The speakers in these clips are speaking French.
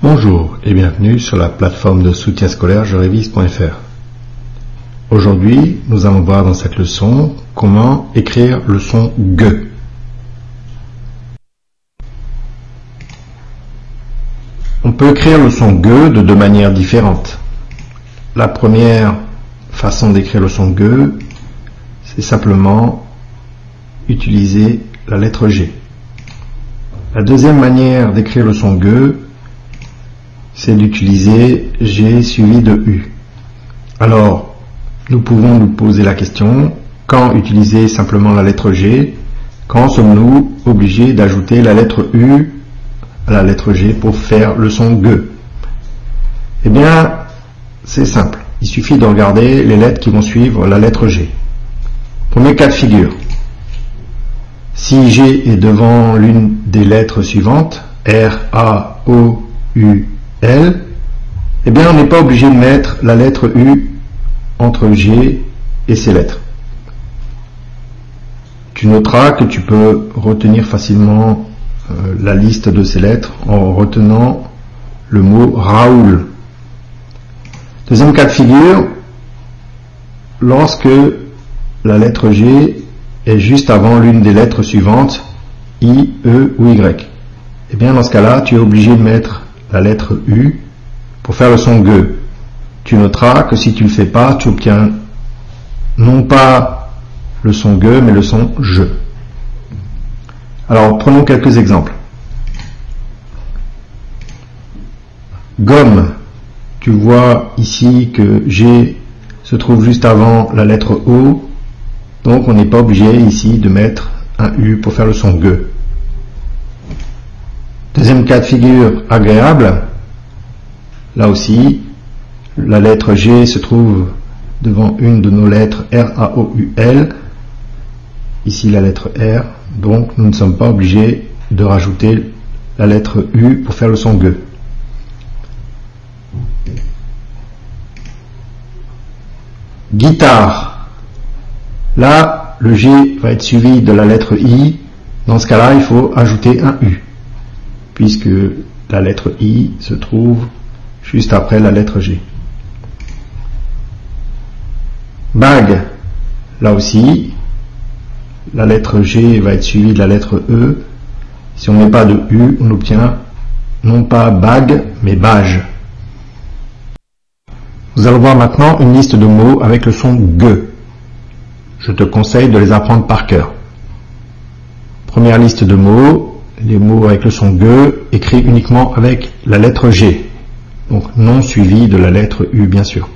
Bonjour et bienvenue sur la plateforme de soutien scolaire jerévise.fr. Aujourd'hui, nous allons voir dans cette leçon comment écrire le son G. On peut écrire le son G de deux manières différentes. La première façon d'écrire le son G, c'est simplement utiliser la lettre G. La deuxième manière d'écrire le son G, c'est d'utiliser G suivi de U. Alors, nous pouvons nous poser la question, quand utiliser simplement la lettre G, quand sommes-nous obligés d'ajouter la lettre U à la lettre G pour faire le son G? Eh bien, c'est simple. Il suffit de regarder les lettres qui vont suivre la lettre G. Premier cas de figure. Si G est devant l'une des lettres suivantes, R, A, O, U, L, eh bien on n'est pas obligé de mettre la lettre U entre G et ces lettres. Tu noteras que tu peux retenir facilement la liste de ces lettres en retenant le mot Raoul. Deuxième cas de figure, lorsque la lettre G est juste avant l'une des lettres suivantes, I, E ou Y. Eh bien dans ce cas-là, tu es obligé de mettre la lettre U pour faire le son G. Tu noteras que si tu ne le fais pas, tu obtiens non pas le son G, mais le son je. Alors, prenons quelques exemples. Gomme. Tu vois ici que G se trouve juste avant la lettre O, donc on n'est pas obligé ici de mettre un U pour faire le son G. Deuxième cas de figure, agréable. Là aussi, la lettre G se trouve devant une de nos lettres R, A, O, U, L. Ici la lettre R, donc nous ne sommes pas obligés de rajouter la lettre U pour faire le son G. Guitare. Là, le G va être suivi de la lettre I. Dans ce cas-là, il faut ajouter un U, puisque la lettre I se trouve juste après la lettre G. Bague. Là aussi, la lettre G va être suivie de la lettre E. Si on ne met pas de U, on obtient non pas bague, mais bage. Nous allons voir maintenant une liste de mots avec le son G. Je te conseille de les apprendre par cœur. Première liste de mots, les mots avec le son G, écrits uniquement avec la lettre G. Donc non suivi de la lettre U, bien sûr.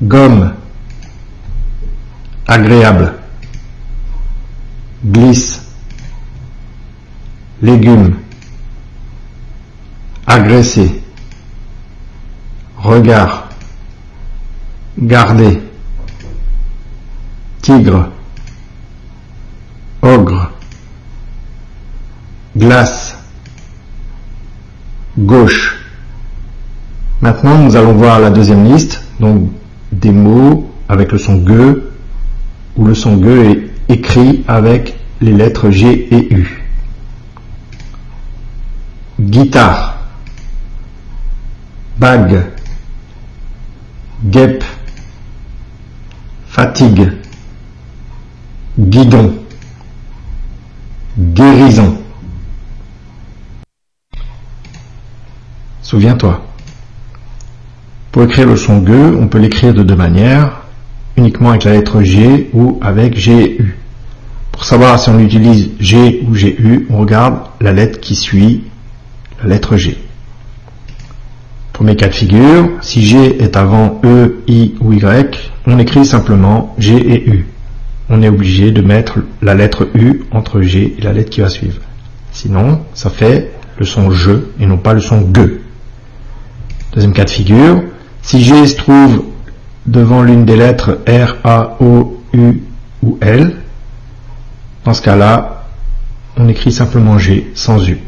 Gomme. Agréable. Glisse. Légumes. Agresser. Regard. Garder. Tigre. Ogre. Glace. Gauche. Maintenant, nous allons voir la deuxième liste, donc des mots avec le son G, où le son G est écrit avec les lettres G et U. Guitare. Bague. Guêpe. Fatigue. Guidon. Guérison. Souviens-toi, pour écrire le son G, on peut l'écrire de deux manières, uniquement avec la lettre G ou avec G et U. Pour savoir si on utilise G ou GU, on regarde la lettre qui suit la lettre G. Premier cas de figure, si G est avant E, I ou Y, on écrit simplement G et U. On est obligé de mettre la lettre U entre G et la lettre qui va suivre. Sinon, ça fait le son je et non pas le son G. Deuxième cas de figure, si G se trouve devant l'une des lettres R, A, O, U ou L, dans ce cas-là, on écrit simplement G sans U.